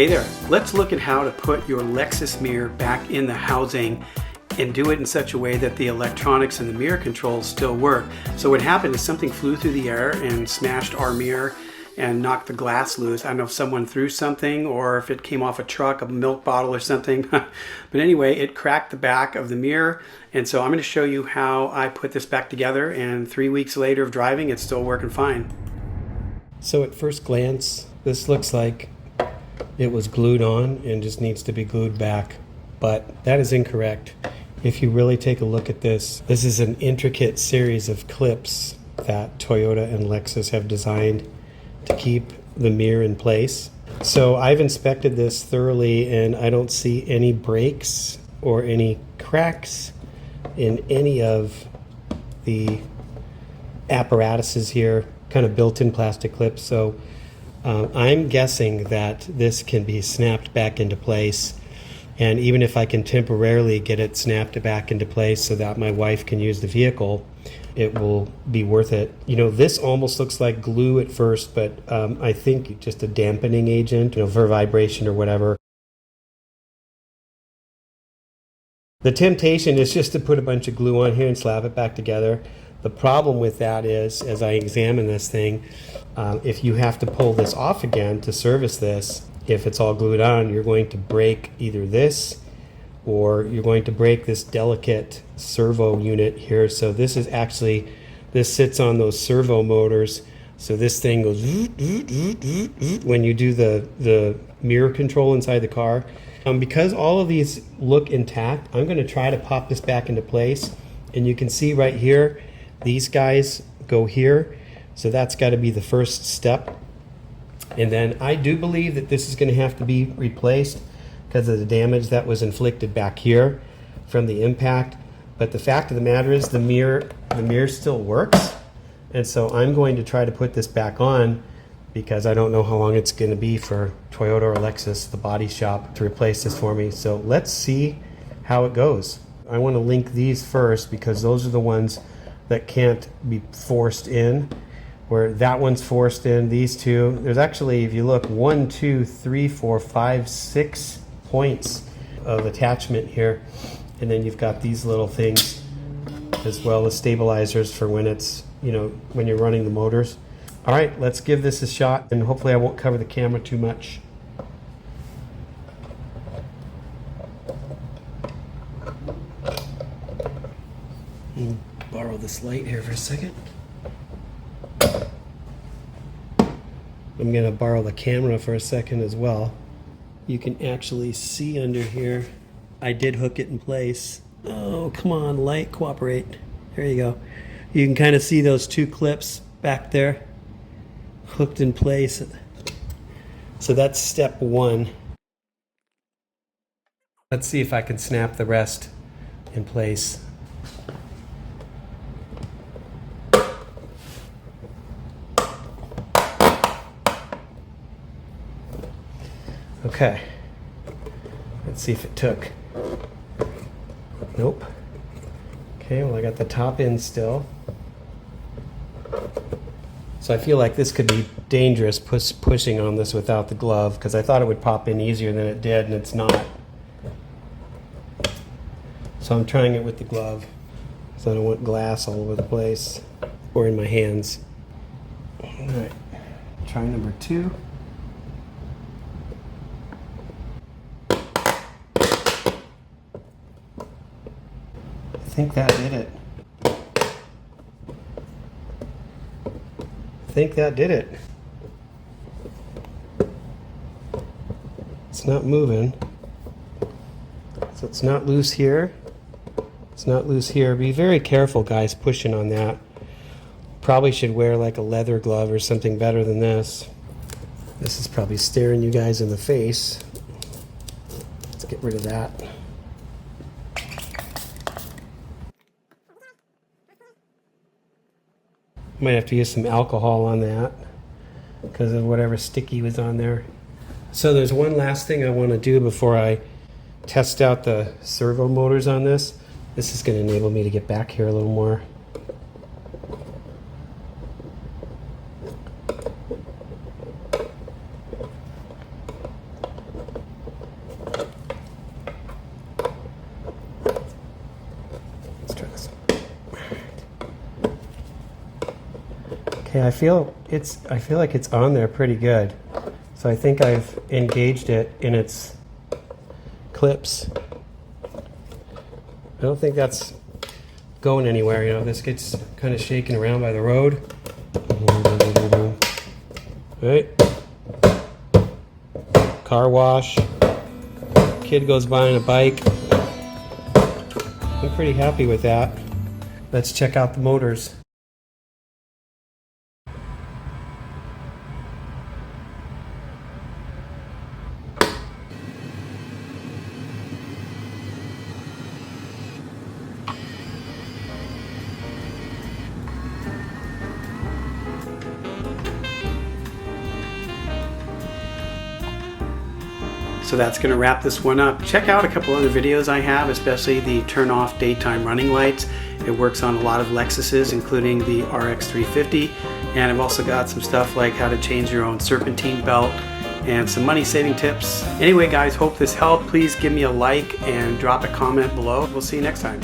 Hey there, let's look at how to put your Lexus mirror back in the housing and do it in such a way that the electronics and the mirror controls still work. So what happened is something flew through the air and smashed our mirror and knocked the glass loose. I don't know if someone threw something or if it came off a truck, a milk bottle or something. But anyway, it cracked the back of the mirror. And so I'm going to show you how I put this back together, and 3 weeks later of driving, it's still working fine. So at first glance, this looks like it was glued on and just needs to be glued back, but that is incorrect. If you really take a look at this, this is an intricate series of clips that Toyota and Lexus have designed to keep the mirror in place. So I've inspected this thoroughly and I don't see any breaks or any cracks in any of the apparatuses here, kind of built-in plastic clips. So I'm guessing that this can be snapped back into place, and even if I can temporarily get it snapped back into place so that my wife can use the vehicle, it will be worth it. You know, this almost looks like glue at first, but I think just a dampening agent, you know, for vibration or whatever. The temptation is just to put a bunch of glue on here and slap it back together. The problem with that is, as I examine this thing, if you have to pull this off again to service this, if it's all glued on, you're going to break either this or you're going to break this delicate servo unit here. So this is actually, this sits on those servo motors. So this thing goes when you do the mirror control inside the car. Because all of these look intact, I'm going to try to pop this back into place. And you can see right here, these guys go here. So that's got to be the first step. And then I do believe that this is going to have to be replaced because of the damage that was inflicted back here from the impact. But the fact of the matter is the mirror still works. And so I'm going to try to put this back on because I don't know how long it's going to be for Toyota or Lexus, the body shop, to replace this for me. So let's see how it goes. I want to link these first because those are the ones that can't be forced in, where that one's forced in. These two, there's actually, if you look, 1, 2, 3, 4, 5, 6 points of attachment here. And then you've got these little things as well as stabilizers for when it's, you know, when you're running the motors. All right, let's give this a shot, and hopefully I won't cover the camera too much. Borrow this light here for a second. I'm going to borrow the camera for a second as well. You can actually see under here. I did hook it in place. Oh, come on, light, cooperate. There you go. You can kind of see those two clips back there hooked in place. So that's step one. Let's see if I can snap the rest in place. Okay, let's see if it took. Nope. Okay, well I got the top in still. So I feel like this could be dangerous pushing on this without the glove, because I thought it would pop in easier than it did, and it's not. So I'm trying it with the glove, so I don't want glass all over the place or in my hands. All right, try number 2. I think that did it. I think that did it. It's not moving. So it's not loose here. It's not loose here. Be very careful, guys, pushing on that. Probably should wear like a leather glove or something better than this. This is probably staring you guys in the face. Let's get rid of that. Might have to use some alcohol on that because of whatever sticky was on there. So there's one last thing I want to do before I test out the servo motors on this. This is going to enable me to get back here a little more. Okay, I feel like it's on there pretty good. So I think I've engaged it in its clips. I don't think that's going anywhere. You know, this gets kind of shaken around by the road. Right? Car wash. Kid goes by on a bike. I'm pretty happy with that. Let's check out the motors. So that's going to wrap this one up. Check out a couple other videos I have, especially the turn off daytime running lights. It works on a lot of Lexuses, including the RX350. And I've also got some stuff like how to change your own serpentine belt and some money saving tips. Anyway guys, hope this helped. Please give me a like and drop a comment below. We'll see you next time.